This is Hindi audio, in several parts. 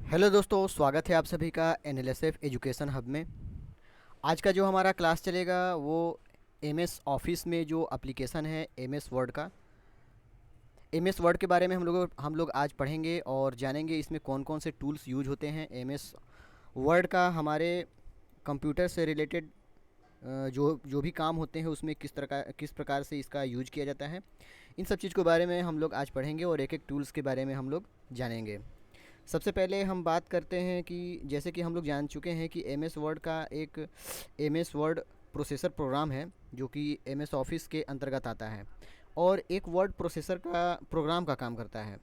हेलो दोस्तों, स्वागत है आप सभी का एनएलएसएफ एजुकेशन हब में। आज का जो हमारा क्लास चलेगा वो एमएस ऑफिस में जो एप्लीकेशन है एमएस वर्ड का। एमएस वर्ड के बारे में हम लोग आज पढ़ेंगे और जानेंगे इसमें कौन कौन से टूल्स यूज होते हैं। एमएस वर्ड का हमारे कंप्यूटर से रिलेटेड जो जो भी काम होते हैं उसमें किस प्रकार से इसका यूज किया जाता है, इन सब चीज़ के बारे में हम लोग आज पढ़ेंगे और एक एक टूल्स के बारे में हम लोग जानेंगे। सबसे पहले हम बात करते हैं कि जैसे कि हम लोग जान चुके हैं कि एम एस वर्ड का एक M S word processor program है जो कि एम एस ऑफिस के अंतर्गत आता है और एक वर्ड प्रोसेसर का प्रोग्राम का काम करता है।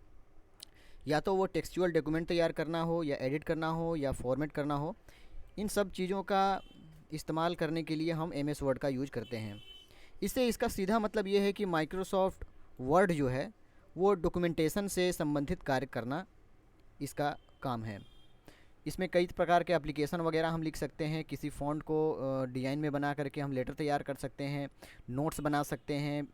या तो वो टेक्सचुअल डॉक्यूमेंट तैयार करना हो या एडिट करना हो या फॉर्मेट करना हो, इन सब चीज़ों का इस्तेमाल करने के लिए हम एम एस वर्ड का यूज करते हैं। इससे इसका सीधा मतलब ये है कि माइक्रोसॉफ्ट वर्ड जो है वो डॉक्यूमेंटेशन से संबंधित कार्य करना इसका काम है। इसमें कई प्रकार के एप्लीकेशन वगैरह हम लिख सकते हैं। किसी फ़ॉन्ट को डिज़ाइन में बना करके हम लेटर तैयार कर सकते हैं, नोट्स बना सकते हैं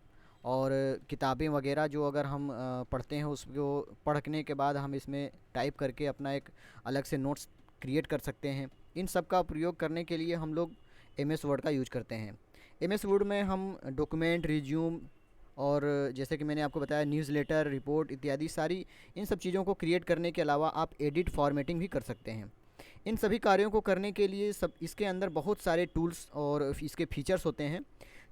और किताबें वगैरह जो अगर हम पढ़ते हैं उसको पढ़ने के बाद हम इसमें टाइप करके अपना एक अलग से नोट्स क्रिएट कर सकते हैं। इन सब का प्रयोग करने के लिए हम लोग एम एस वर्ड का यूज करते हैं। एम एस वर्ड में हम डॉक्यूमेंट, रिज्यूम और जैसे कि मैंने आपको बताया न्यूज़लेटर, रिपोर्ट इत्यादि सारी इन सब चीज़ों को क्रिएट करने के अलावा आप एडिट, फॉर्मेटिंग भी कर सकते हैं। इन सभी कार्यों को करने के लिए सब इसके अंदर बहुत सारे टूल्स और इसके फीचर्स होते हैं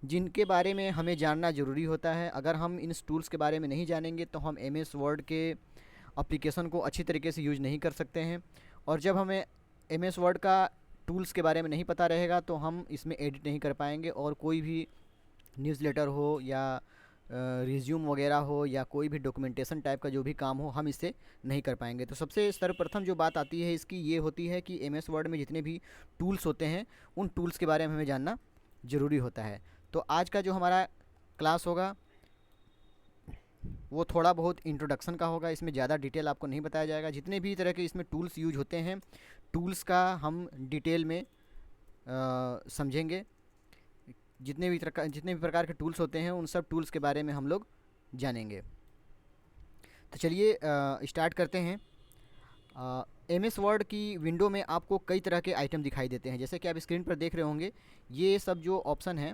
जिनके बारे में हमें जानना ज़रूरी होता है। अगर हम इन टूल्स के बारे में नहीं जानेंगे तो हम एम एस वर्ड के एप्लीकेशन को अच्छी तरीके से यूज नहीं कर सकते हैं। और जब हमें एम एस वर्ड का टूल्स के बारे में नहीं पता रहेगा तो हम इसमें एडिट नहीं कर पाएंगे और कोई भी न्यूज़लेटर हो या रिज्यूम वगैरह हो या कोई भी डॉक्यूमेंटेशन टाइप का जो भी काम हो हम इससे नहीं कर पाएंगे। तो सबसे सर्वप्रथम जो बात आती है इसकी ये होती है कि एम एस वर्ड में जितने भी टूल्स होते हैं उन टूल्स के बारे में हमें जानना ज़रूरी होता है। तो आज का जो हमारा क्लास होगा वो थोड़ा बहुत इंट्रोडक्शन का होगा। इसमें ज़्यादा डिटेल आपको नहीं बताया जाएगा। जितने भी तरह के इसमें टूल्स यूज होते हैं टूल्स का हम डिटेल में समझेंगे। जितने भी प्रकार के टूल्स होते हैं उन सब टूल्स के बारे में हम लोग जानेंगे। तो चलिए स्टार्ट करते हैं। एम एस वर्ड की विंडो में आपको कई तरह के आइटम दिखाई देते हैं। जैसे कि आप स्क्रीन पर देख रहे होंगे, ये सब जो ऑप्शन है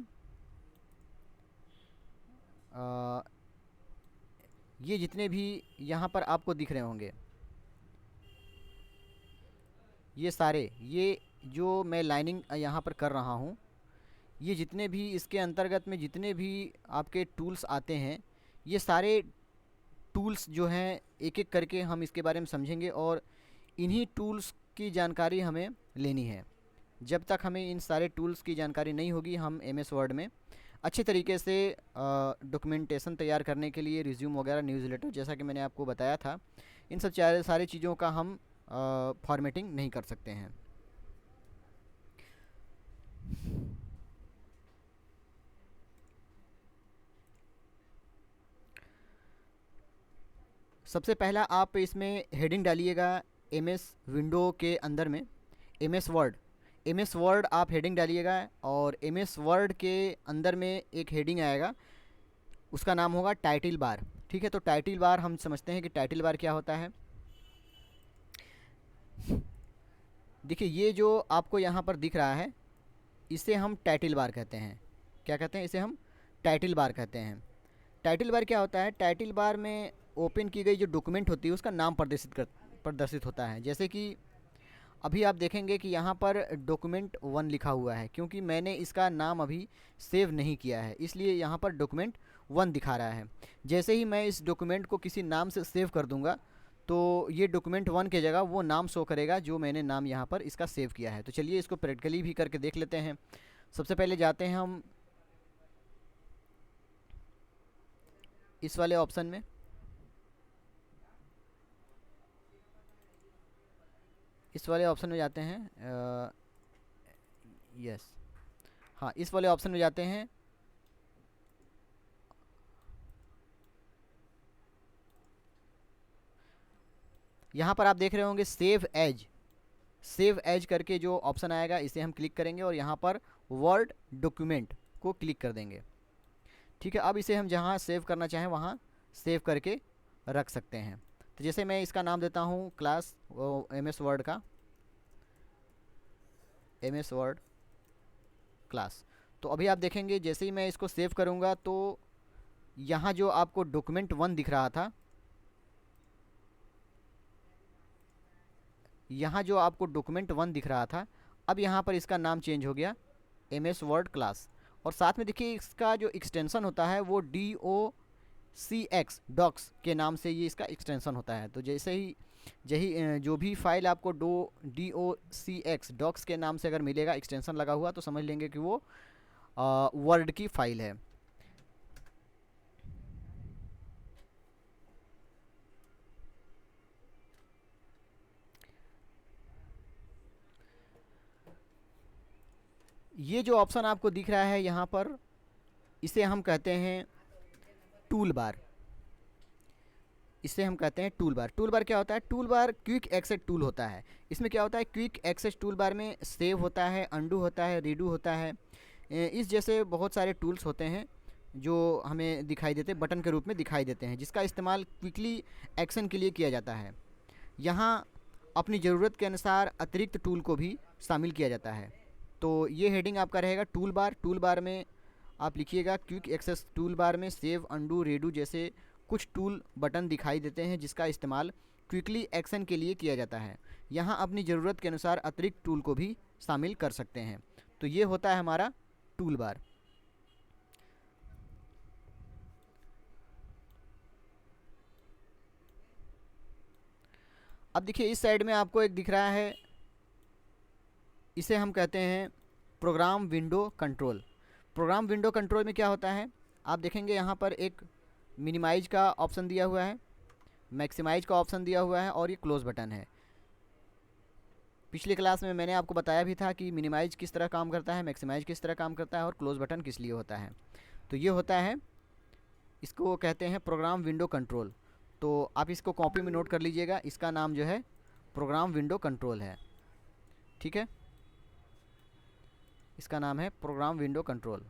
ये जितने भी यहाँ पर आपको दिख रहे होंगे ये सारे, ये जो मैं लाइनिंग यहाँ पर कर रहा हूँ, ये जितने भी इसके अंतर्गत में जितने भी आपके टूल्स आते हैं ये सारे टूल्स जो हैं एक एक करके हम इसके बारे में समझेंगे और इन्हीं टूल्स की जानकारी हमें लेनी है। जब तक हमें इन सारे टूल्स की जानकारी नहीं होगी हम एम एस वर्ड में अच्छे तरीके से डॉक्यूमेंटेशन तैयार करने के लिए रिज्यूम वगैरह, न्यूज़लेटर जैसा कि मैंने आपको बताया था, इन सब सारी चीज़ों का हम फॉर्मेटिंग नहीं कर सकते हैं। सबसे पहला आप इसमें हेडिंग डालिएगा एम एस विंडो के अंदर में एम एस वर्ड आप हेडिंग डालिएगा और एम एस वर्ड के अंदर में एक हेडिंग आएगा, उसका नाम होगा टाइटल बार। ठीक है, तो टाइटल बार हम समझते हैं कि टाइटल बार क्या होता है। देखिए ये जो आपको यहाँ पर दिख रहा है इसे हम टाइटल बार कहते हैं। क्या कहते हैं? इसे हम टाइटल बार कहते हैं। टाइटल बार क्या होता है? टाइटल बार में ओपन की गई जो डॉक्यूमेंट होती है उसका नाम प्रदर्शित होता है। जैसे कि अभी आप देखेंगे कि यहाँ पर डॉक्यूमेंट 1 लिखा हुआ है, क्योंकि मैंने इसका नाम अभी सेव नहीं किया है इसलिए यहाँ पर डॉक्यूमेंट 1 दिखा रहा है। जैसे ही मैं इस डॉक्यूमेंट को किसी नाम से सेव कर दूँगा तो ये डॉक्यूमेंट 1 की जगह वो नाम शो करेगा जो मैंने नाम यहाँ पर इसका सेव किया है। तो चलिए इसको प्रैक्टिकली भी करके देख लेते हैं। सबसे पहले जाते हैं हम इस वाले ऑप्शन में, इस वाले ऑप्शन में जाते हैं। यस, हाँ, इस वाले ऑप्शन में जाते हैं। यहाँ पर आप देख रहे होंगे सेव एज करके जो ऑप्शन आएगा इसे हम क्लिक करेंगे और यहाँ पर वर्ड डॉक्यूमेंट को क्लिक कर देंगे। ठीक है, अब इसे हम जहाँ सेव करना चाहें वहाँ सेव करके रख सकते हैं। तो जैसे मैं इसका नाम देता हूँ क्लास एम एस वर्ड का, एम एस वर्ड क्लास। तो अभी आप देखेंगे जैसे ही मैं इसको सेव करूँगा तो यहाँ जो आपको डॉक्यूमेंट 1 दिख रहा था, यहाँ जो आपको डॉक्यूमेंट 1 दिख रहा था, अब यहाँ पर इसका नाम चेंज हो गया एम एस वर्ड क्लास। और साथ में देखिए इसका जो एक्सटेंशन होता है वो DOCX डॉक्स के नाम से ये इसका एक्सटेंशन होता है। तो जैसे ही जो भी फाइल आपको DOCX डॉक्स के नाम से अगर मिलेगा एक्सटेंशन लगा हुआ, तो समझ लेंगे कि वो वर्ड की फ़ाइल है। ये जो ऑप्शन आपको दिख रहा है यहाँ पर, इसे हम कहते हैं टूल बार। इसे हम कहते हैं टूल बार। टूल बार क्या होता है? Toolbar quick access tool होता है। इसमें क्या होता है? क्विक एक्सेस टूल बार में सेव होता है, अंडू होता है, रीडू होता है, इस जैसे बहुत सारे टूल्स होते हैं जो हमें दिखाई देते, बटन के रूप में दिखाई देते हैं, जिसका इस्तेमाल क्विकली एक्शन के लिए किया जाता है। यहाँ अपनी ज़रूरत के अनुसार अतिरिक्त टूल को भी शामिल किया जाता है। तो ये हेडिंग आपका रहेगा टूल बार। टूल बार में आप लिखिएगा क्विक एक्सेस टूल बार में सेव, अंडू, रीडू जैसे कुछ टूल बटन दिखाई देते हैं, जिसका इस्तेमाल क्विकली एक्शन के लिए किया जाता है। यहाँ अपनी ज़रूरत के अनुसार अतिरिक्त टूल को भी शामिल कर सकते हैं। तो ये होता है हमारा टूल बार। अब देखिए इस साइड में आपको एक दिख रहा है, इसे हम कहते हैं program window control. Program window control में क्या होता है? आप देखेंगे यहाँ पर एक मिनिमाइज का ऑप्शन दिया हुआ है, मैक्सिमाइज का ऑप्शन दिया हुआ है, और ये क्लोज बटन है। पिछली क्लास में मैंने आपको बताया भी था कि मिनिमाइज किस तरह काम करता है, मैक्सिमाइज किस तरह काम करता है, और क्लोज बटन किस लिए होता है। तो ये होता है, इसको कहते हैं प्रोग्राम विंडो कंट्रोल। तो आप इसको कॉपी में नोट कर लीजिएगा, इसका नाम जो है प्रोग्राम विंडो कंट्रोल है। ठीक है, इसका नाम है program window control.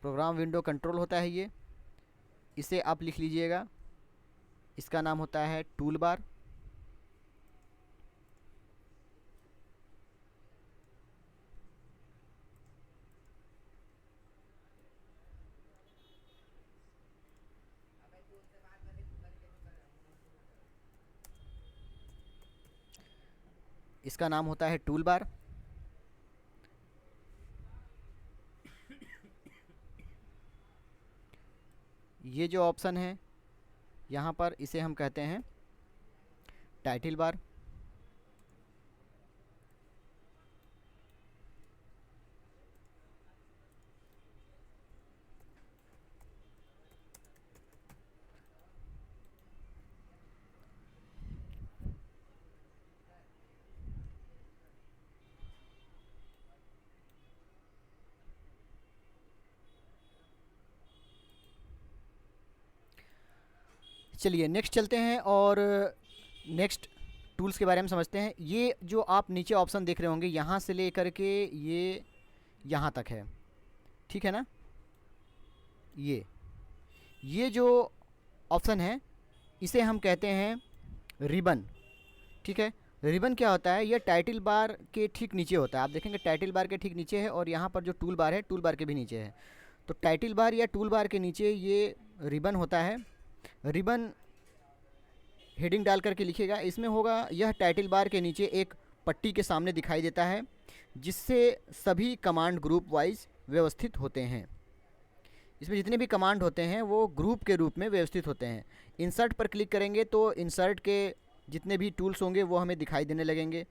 Program window control होता है ये, इसे आप लिख लीजिएगा, इसका नाम होता है टूल बार। इसका नाम होता है टूल बार। ये जो ऑप्शन है यहाँ पर, इसे हम कहते हैं टाइटल बार। चलिए नेक्स्ट चलते हैं और नेक्स्ट टूल्स के बारे में समझते हैं। ये जो आप नीचे ऑप्शन देख रहे होंगे, यहाँ से लेकर के ये यहाँ तक है, ठीक है ना। ये जो ऑप्शन है इसे हम कहते हैं रिबन। ठीक है, रिबन क्या होता है? ये टाइटल बार के ठीक नीचे होता है। आप देखेंगे टाइटल बार के ठीक नीचे है, और यहाँ पर जो टूल बार है, टूल बार के भी नीचे है। तो टाइटल बार या टूल बार के नीचे ये रिबन होता है। रिबन हेडिंग डाल करके लिखिएगा, इसमें होगा यह टाइटल बार के नीचे एक पट्टी के सामने दिखाई देता है, जिससे सभी कमांड ग्रुप वाइज व्यवस्थित होते हैं। इसमें जितने भी कमांड होते हैं वो ग्रुप के रूप में व्यवस्थित होते हैं। इंसर्ट पर क्लिक करेंगे तो इंसर्ट के जितने भी टूल्स होंगे वो हमें दिखाई देने लगेंगे।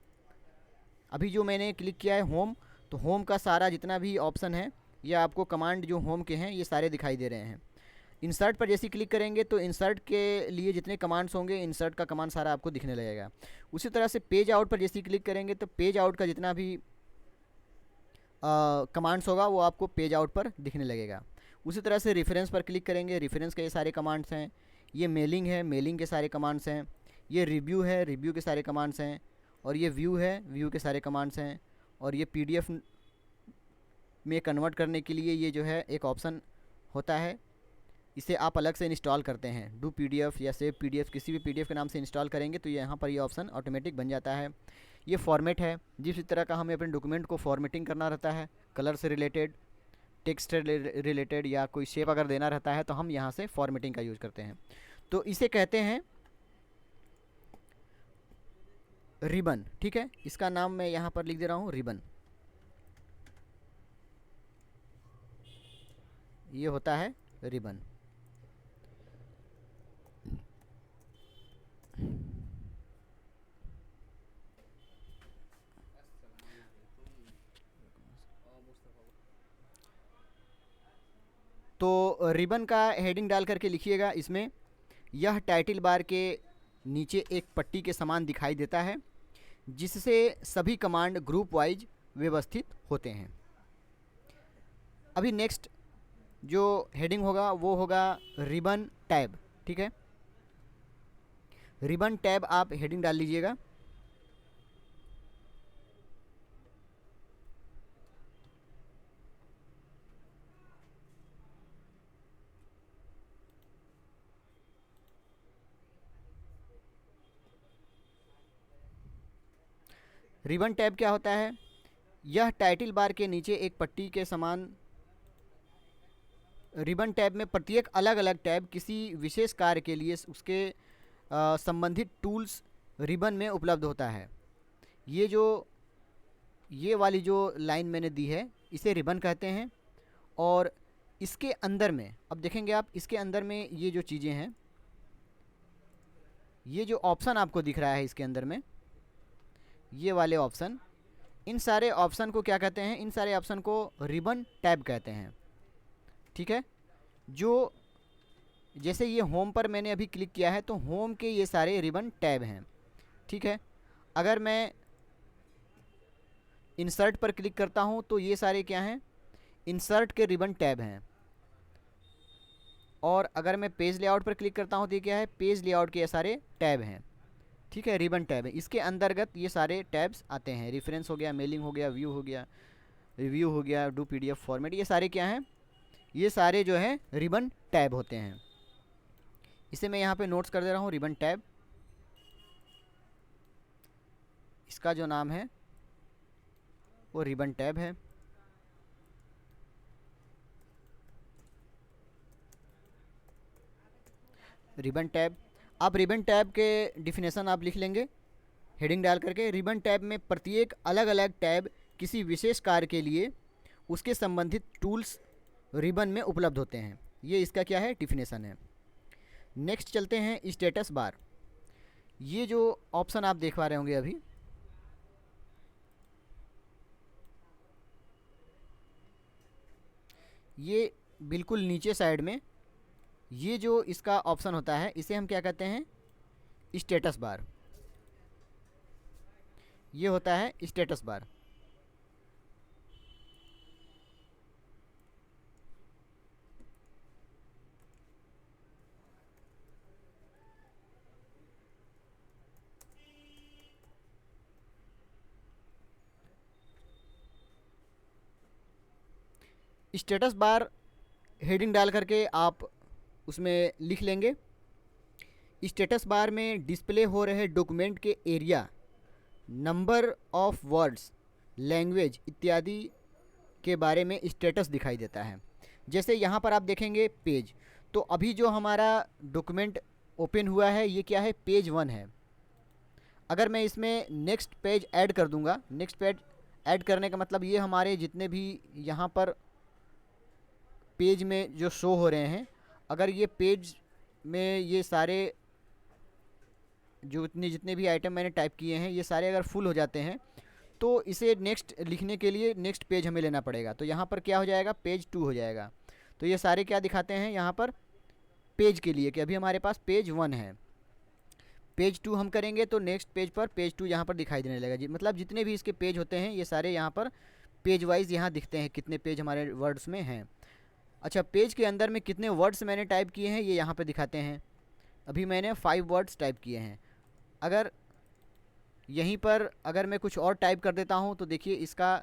अभी जो मैंने क्लिक किया है होम, तो होम का सारा जितना भी ऑप्शन है, ये आपको कमांड जो होम के हैं ये सारे दिखाई दे रहे हैं। इंसर्ट पर जैसे क्लिक करेंगे तो इंसर्ट के लिए जितने कमांड्स होंगे, इंसर्ट का कमांड सारा आपको दिखने लगेगा। उसी तरह से पेज आउट पर जैसे क्लिक करेंगे तो पेज आउट का जितना भी कमांड्स होगा वो आपको पेज आउट पर दिखने लगेगा। उसी तरह से रेफरेंस पर क्लिक करेंगे, रेफरेंस के ये सारे कमांड्स हैं। ये मेलिंग है, मेलिंग के सारे कमांड्स हैं। ये रिव्यू है, रिव्यू के सारे कमांड्स हैं। और ये व्यू है, व्यू के सारे कमांड्स हैं। और ये पीडीएफ में कन्वर्ट करने के लिए ये जो है एक ऑप्शन होता है, इसे आप अलग से इंस्टॉल करते हैं। डू पीडीएफ या सेव पीडीएफ, किसी भी पीडीएफ के नाम से इंस्टॉल करेंगे तो यहाँ पर ये ऑप्शन ऑटोमेटिक बन जाता है। ये फॉर्मेट है, जिस तरह का हमें अपने डॉक्यूमेंट को फॉर्मेटिंग करना रहता है, कलर से रिलेटेड, टेक्स्ट से रिलेटेड, या कोई शेप अगर देना रहता है तो हम यहाँ से फॉर्मेटिंग का यूज़ करते हैं। तो इसे कहते हैं रिबन। ठीक है, इसका नाम मैं यहाँ पर लिख दे रहा हूँ, रिबन। ये होता है रिबन। तो रिबन का हेडिंग डाल करके लिखिएगा इसमें, यह टाइटल बार के नीचे एक पट्टी के समान दिखाई देता है जिससे सभी कमांड ग्रुप वाइज व्यवस्थित होते हैं। अभी नेक्स्ट जो हेडिंग होगा वो होगा रिबन टैब। ठीक है, रिबन टैब आप हेडिंग डाल लीजिएगा। रिबन टैब क्या होता है? यह टाइटल बार के नीचे एक पट्टी के समान। रिबन टैब में प्रत्येक अलग अलग टैब किसी विशेष कार्य के लिए उसके संबंधित टूल्स रिबन में उपलब्ध होता है। ये वाली जो लाइन मैंने दी है इसे रिबन कहते हैं। और इसके अंदर में अब देखेंगे आप, इसके अंदर में ये जो चीज़ें हैं, ये जो ऑप्शन आपको दिख रहा है इसके अंदर में, ये वाले ऑप्शन, इन सारे ऑप्शन को क्या कहते हैं? इन सारे ऑप्शन को रिबन टैब कहते हैं। ठीक है, जो जैसे ये होम पर मैंने अभी क्लिक किया है तो होम के ये सारे रिबन टैब हैं। ठीक है, अगर मैं इंसर्ट पर क्लिक करता हूँ तो ये सारे क्या हैं? इंसर्ट के रिबन टैब हैं। और अगर मैं पेज लेआउट पर क्लिक करता हूँ तो ये क्या है? पेज लेआउट के ये सारे टैब हैं। ठीक है, रिबन टैब है, इसके अंतर्गत ये सारे टैब्स आते हैं। रेफरेंस हो गया, मेलिंग हो गया, व्यू हो गया, रिव्यू हो गया, डू पीडीएफ फॉर्मेट, ये सारे क्या हैं? ये सारे जो है रिबन टैब होते हैं। इसे मैं यहाँ पे नोट्स कर दे रहा हूँ, रिबन टैब। इसका जो नाम है वो रिबन टैब है। रिबन टैब, आप रिबन टैब के डिफिनेशन आप लिख लेंगे हेडिंग डाल करके। रिबन टैब में प्रत्येक अलग अलग टैब किसी विशेष कार्य के लिए उसके संबंधित टूल्स रिबन में उपलब्ध होते हैं। ये इसका क्या है? डिफिनेशन है। नेक्स्ट चलते हैं स्टेटस बार। ये जो ऑप्शन आप देख पा रहे होंगे अभी, ये बिल्कुल नीचे साइड में ये जो इसका ऑप्शन होता है इसे हम क्या कहते हैं? Status bar. ये होता है status bar. Status bar heading डाल करके आप उसमें लिख लेंगे, स्टेटस बार में डिस्प्ले हो रहे डॉक्यूमेंट के area, number of words, language इत्यादि के बारे में स्टेटस दिखाई देता है। जैसे यहाँ पर आप देखेंगे पेज, तो अभी जो हमारा डॉक्यूमेंट ओपन हुआ है ये क्या है? पेज 1 है। अगर मैं इसमें नेक्स्ट पेज ऐड कर दूंगा, नेक्स्ट पेज ऐड करने का मतलब ये हमारे जितने भी यहाँ पर पेज में जो शो हो रहे हैं, अगर ये पेज में ये सारे जो जितने भी आइटम मैंने टाइप किए हैं ये सारे अगर फुल हो जाते हैं तो इसे नेक्स्ट लिखने के लिए नेक्स्ट पेज हमें लेना पड़ेगा। तो यहाँ पर क्या हो जाएगा? पेज 2 हो जाएगा। तो ये सारे क्या दिखाते हैं यहाँ पर? पेज के लिए कि अभी हमारे पास पेज 1 है। पेज 2 हम करेंगे तो नेक्स्ट पेज पर पेज 2 यहाँ पर दिखाई देने लगेगा। मतलब जितने भी इसके पेज होते हैं ये सारे यहाँ पर पेज वाइज यहाँ दिखते हैं कितने पेज हमारे वर्ड्स में हैं। अच्छा, पेज के अंदर में कितने वर्ड्स मैंने टाइप किए हैं ये यहाँ पे दिखाते हैं। अभी मैंने 5 वर्ड्स टाइप किए हैं। अगर यहीं पर अगर मैं कुछ और टाइप कर देता हूँ तो देखिए इसका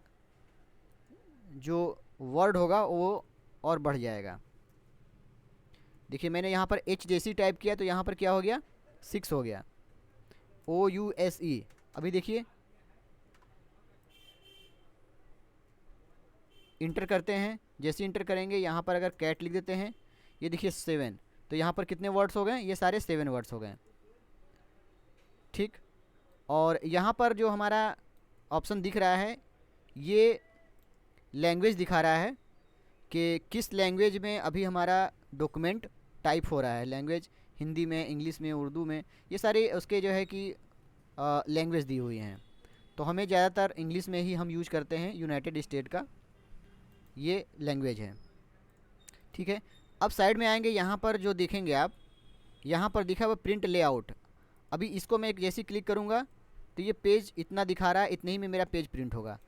जो वर्ड होगा वो और बढ़ जाएगा। देखिए मैंने यहाँ पर एच जैसी टाइप किया तो यहाँ पर क्या हो गया, 6 हो गया, OUSE। अभी देखिए इंटर करते हैं, जैसे इंटर करेंगे यहाँ पर अगर कैट लिख देते हैं, ये देखिए 7, तो यहाँ पर कितने वर्ड्स हो गए, ये सारे 7 वर्ड्स हो गए। ठीक, और यहाँ पर जो हमारा ऑप्शन दिख रहा है ये लैंग्वेज दिखा रहा है कि किस लैंग्वेज में अभी हमारा डॉक्यूमेंट टाइप हो रहा है। लैंग्वेज हिंदी में, इंग्लिश में, उर्दू में, ये सारे उसके जो है कि लैंग्वेज दी हुई हैं। तो हमें ज़्यादातर इंग्लिश में ही हम यूज करते हैं, यूनाइटेड स्टेट का ये लैंग्वेज है। ठीक है, अब साइड में आएंगे, यहाँ पर जो देखेंगे आप, यहाँ पर दिखा हुआ प्रिंट लेआउट। अभी इसको मैं जैसे क्लिक करूँगा तो ये पेज इतना दिखा रहा है, इतने ही में मेरा पेज प्रिंट होगा।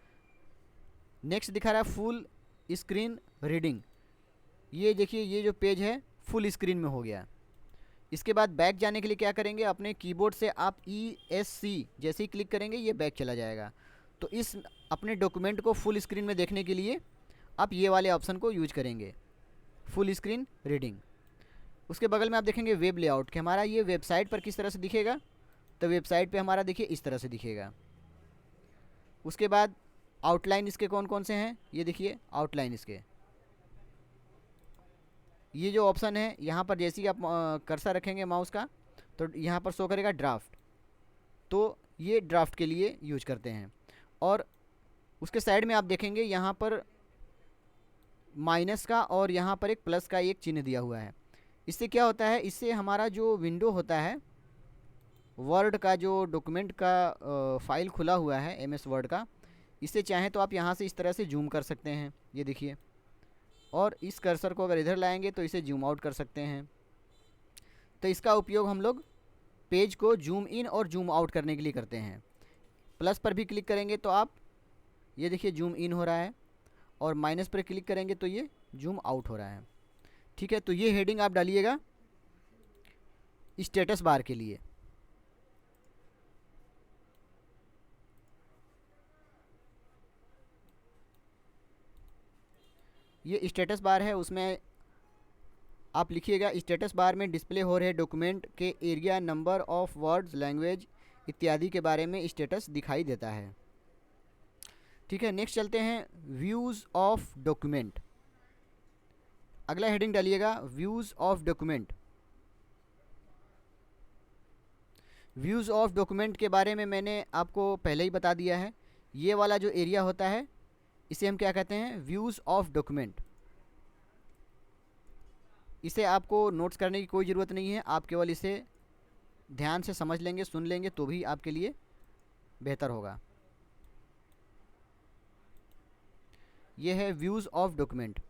नेक्स्ट दिखा रहा है फुल स्क्रीन रीडिंग, ये देखिए ये जो पेज है फुल स्क्रीन में हो गया। इसके बाद बैक जाने के लिए क्या करेंगे, अपने कीबोर्ड से आप ESC जैसे ही क्लिक करेंगे ये बैक चला जाएगा। तो इस अपने डॉक्यूमेंट को फुल स्क्रीन में देखने के लिए आप ये वाले ऑप्शन को यूज करेंगे, फुल स्क्रीन रीडिंग। उसके बगल में आप देखेंगे वेब लेआउट कि हमारा ये वेबसाइट पर किस तरह से दिखेगा, तो वेबसाइट पे हमारा देखिए इस तरह से दिखेगा। उसके बाद आउटलाइन इसके कौन कौन से हैं, ये देखिए आउटलाइन इसके, ये जो ऑप्शन है यहाँ पर जैसे ही आप कर्सर रखेंगे माउस का तो यहाँ पर शो करेगा ड्राफ्ट, तो ये ड्राफ्ट के लिए यूज करते हैं। और उसके साइड में आप देखेंगे यहाँ पर माइनस का और यहाँ पर एक प्लस का एक चिन्ह दिया हुआ है। इससे क्या होता है, इससे हमारा जो विंडो होता है वर्ड का, जो डॉक्यूमेंट का फाइल खुला हुआ है MS वर्ड का, इसे चाहें तो आप यहाँ से इस तरह से जूम कर सकते हैं, ये देखिए। और इस कर्सर को अगर इधर लाएंगे तो इसे जूम आउट कर सकते हैं। तो इसका उपयोग हम लोग पेज को जूम इन और जूम आउट करने के लिए करते हैं। प्लस पर भी क्लिक करेंगे तो आप ये देखिए जूम इन हो रहा है, और माइनस पर क्लिक करेंगे तो ये जूम आउट हो रहा है। ठीक है, तो ये हेडिंग आप डालिएगा स्टेटस बार के लिए। ये स्टेटस बार है, उसमें आप लिखिएगा स्टेटस बार में डिस्प्ले हो रहे डॉक्यूमेंट के area, number of words, language इत्यादि के बारे में स्टेटस दिखाई देता है। ठीक है, नेक्स्ट चलते हैं व्यूज़ ऑफ डॉक्यूमेंट। अगला हेडिंग डालिएगा views of document. Views of document के बारे में मैंने आपको पहले ही बता दिया है। ये वाला जो एरिया होता है इसे हम क्या कहते हैं, व्यूज़ ऑफ डॉक्यूमेंट। इसे आपको नोट्स करने की कोई ज़रूरत नहीं है, आप केवल इसे ध्यान से समझ लेंगे, सुन लेंगे तो भी आपके लिए बेहतर होगा। ये है व्यूज़ ऑफ डॉक्यूमेंट।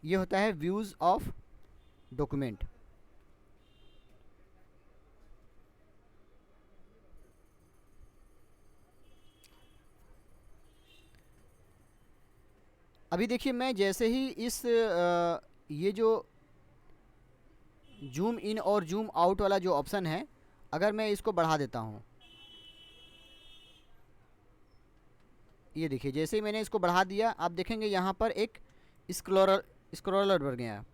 ये होता है व्यूज़ ऑफ डॉक्यूमेंट। अभी देखिए मैं जैसे ही इस ये जो जूम इन और जूम आउट वाला जो ऑप्शन है, अगर मैं इसको बढ़ा देता हूँ, ये देखिए जैसे ही मैंने इसको बढ़ा दिया आप देखेंगे यहाँ पर एक स्क्रॉलर बन गया।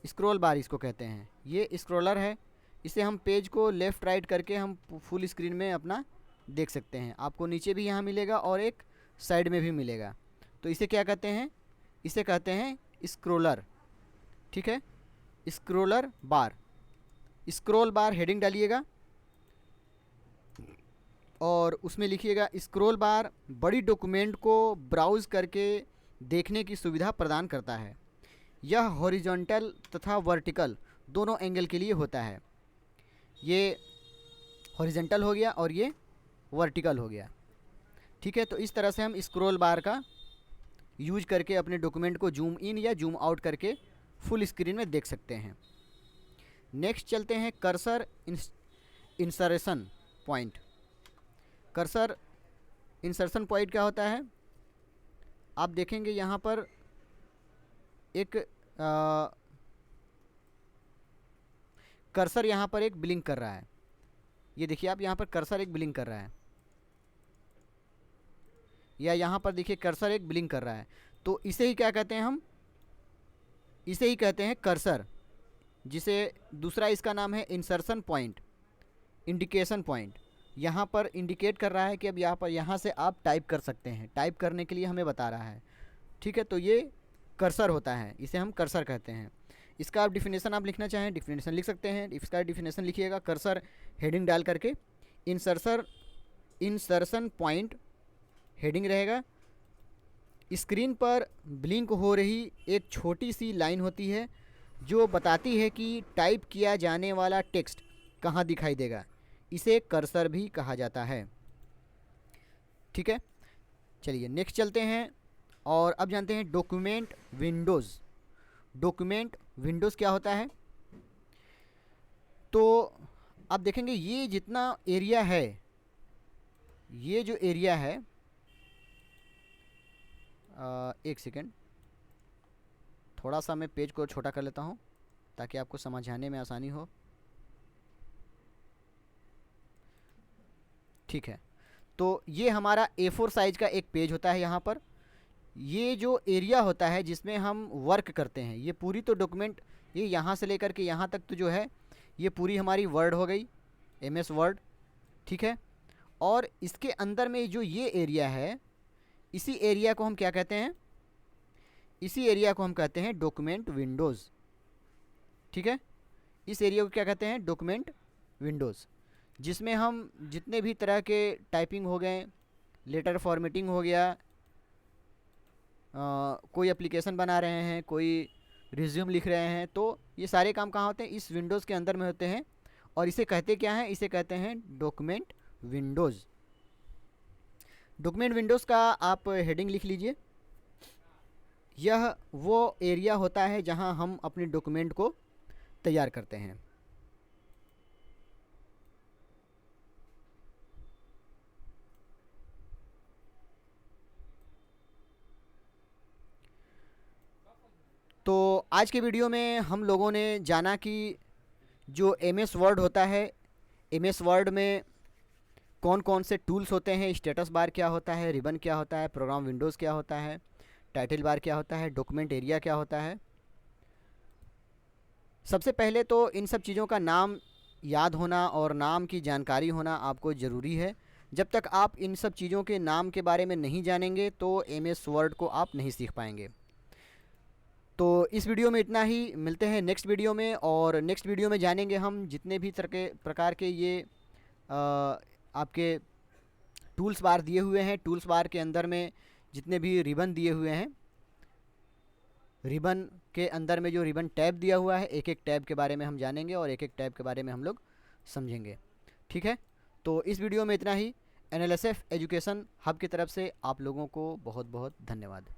स्क्रॉल बार इसको कहते हैं, ये स्क्रॉलर है। इसे हम पेज को लेफ़्ट राइट करके हम फुल स्क्रीन में अपना देख सकते हैं। आपको नीचे भी यहाँ मिलेगा और एक साइड में भी मिलेगा। तो इसे क्या कहते हैं, इसे कहते हैं स्क्रॉलर। ठीक है, स्क्रॉलर बार, स्क्रॉल बार हेडिंग डालिएगा और उसमें लिखिएगा स्क्रॉल बार बड़ी डॉक्यूमेंट को ब्राउज़ करके देखने की सुविधा प्रदान करता है। यह हॉरिजॉन्टल तथा वर्टिकल दोनों एंगल के लिए होता है। ये हॉरिजेंटल हो गया और ये वर्टिकल हो गया। ठीक है, तो इस तरह से हम स्क्रॉल बार का यूज करके अपने डॉक्यूमेंट को जूम इन या जूम आउट करके फुल स्क्रीन में देख सकते हैं। नेक्स्ट चलते हैं cursor insertion point. Cursor insertion point क्या होता है, आप देखेंगे यहाँ पर एक कर्सर यहाँ पर एक ब्लिंक कर रहा है। ये देखिए आप, यहाँ पर कर्सर एक ब्लिंक कर रहा है, या यहाँ पर देखिए कर्सर एक ब्लिंक कर रहा है। तो इसे ही क्या कहते हैं हम, इसे ही कहते हैं कर्सर, जिसे दूसरा इसका नाम है इंसर्शन पॉइंट, इंडिकेशन पॉइंट। यहाँ पर इंडिकेट कर रहा है कि अब यहाँ पर, यहाँ से आप टाइप कर सकते हैं, टाइप करने के लिए हमें बता रहा है। ठीक है, तो ये कर्सर होता है, इसे हम कर्सर कहते हैं। इसका आप डिफिनेशन आप लिखना चाहें डिफिनेशन लिख सकते हैं। इसका डिफिनेशन लिखिएगा कर्सर हेडिंग डाल करके, इंसर्शन पॉइंट हेडिंग रहेगा। स्क्रीन पर ब्लिंक हो रही एक छोटी सी लाइन होती है जो बताती है कि टाइप किया जाने वाला टेक्स्ट कहाँ दिखाई देगा, इसे कर्सर भी कहा जाता है। ठीक है, चलिए नेक्स्ट चलते हैं और अब जानते हैं डॉक्यूमेंट विंडोज़। डॉक्यूमेंट विंडोज़ क्या होता है, तो आप देखेंगे ये जितना एरिया है, ये जो एरिया है, एक सेकेंड, थोड़ा सा मैं पेज को छोटा कर लेता हूँ ताकि आपको समझाने में आसानी हो। ठीक है, तो ये हमारा A4 साइज का एक पेज होता है। यहाँ पर ये जो एरिया होता है जिसमें हम वर्क करते हैं, ये पूरी तो डॉक्यूमेंट, ये यहाँ से लेकर के यहाँ तक तो जो है ये पूरी हमारी वर्ड हो गई, MS वर्ड। ठीक है, और इसके अंदर में जो ये एरिया है, इसी एरिया को हम क्या कहते हैं, इसी एरिया को हम कहते हैं डॉक्यूमेंट विंडोज़। ठीक है, इस एरिया को क्या कहते हैं, डॉक्यूमेंट विंडोज़, जिसमें हम जितने भी तरह के टाइपिंग हो गए, लेटर फॉर्मेटिंग हो गया, कोई एप्लीकेशन बना रहे हैं, कोई रिज्यूम लिख रहे हैं, तो ये सारे काम कहाँ होते हैं, इस विंडोज़ के अंदर में होते हैं। और इसे कहते क्या हैं, इसे कहते हैं डॉक्यूमेंट विंडोज़। डॉक्यूमेंट विंडोज़ का आप हेडिंग लिख लीजिए। यह वो एरिया होता है जहां हम अपने डॉक्यूमेंट को तैयार करते हैं। तो आज के वीडियो में हम लोगों ने जाना कि जो MS वर्ड होता है, MS वर्ड में कौन कौन से टूल्स होते हैं, स्टेटस बार क्या होता है, रिबन क्या होता है, प्रोग्राम विंडोज़ क्या होता है, टाइटल बार क्या होता है, डॉक्यूमेंट एरिया क्या होता है। सबसे पहले तो इन सब चीज़ों का नाम याद होना और नाम की जानकारी होना आपको ज़रूरी है। जब तक आप इन सब चीज़ों के नाम के बारे में नहीं जानेंगे तो MS वर्ड को आप नहीं सीख पाएंगे। तो इस वीडियो में इतना ही, मिलते हैं नेक्स्ट वीडियो में। और नेक्स्ट वीडियो में जानेंगे हम जितने भी प्रकार के ये आपके टूल्स बार दिए हुए हैं, टूल्स बार के अंदर में जितने भी रिबन दिए हुए हैं, रिबन के अंदर में जो रिबन टैब दिया हुआ है, एक एक टैब के बारे में हम जानेंगे और एक एक टैब के बारे में हम लोग समझेंगे। ठीक है, तो इस वीडियो में इतना ही। NLSF एजुकेशन हब की तरफ से आप लोगों को बहुत बहुत धन्यवाद।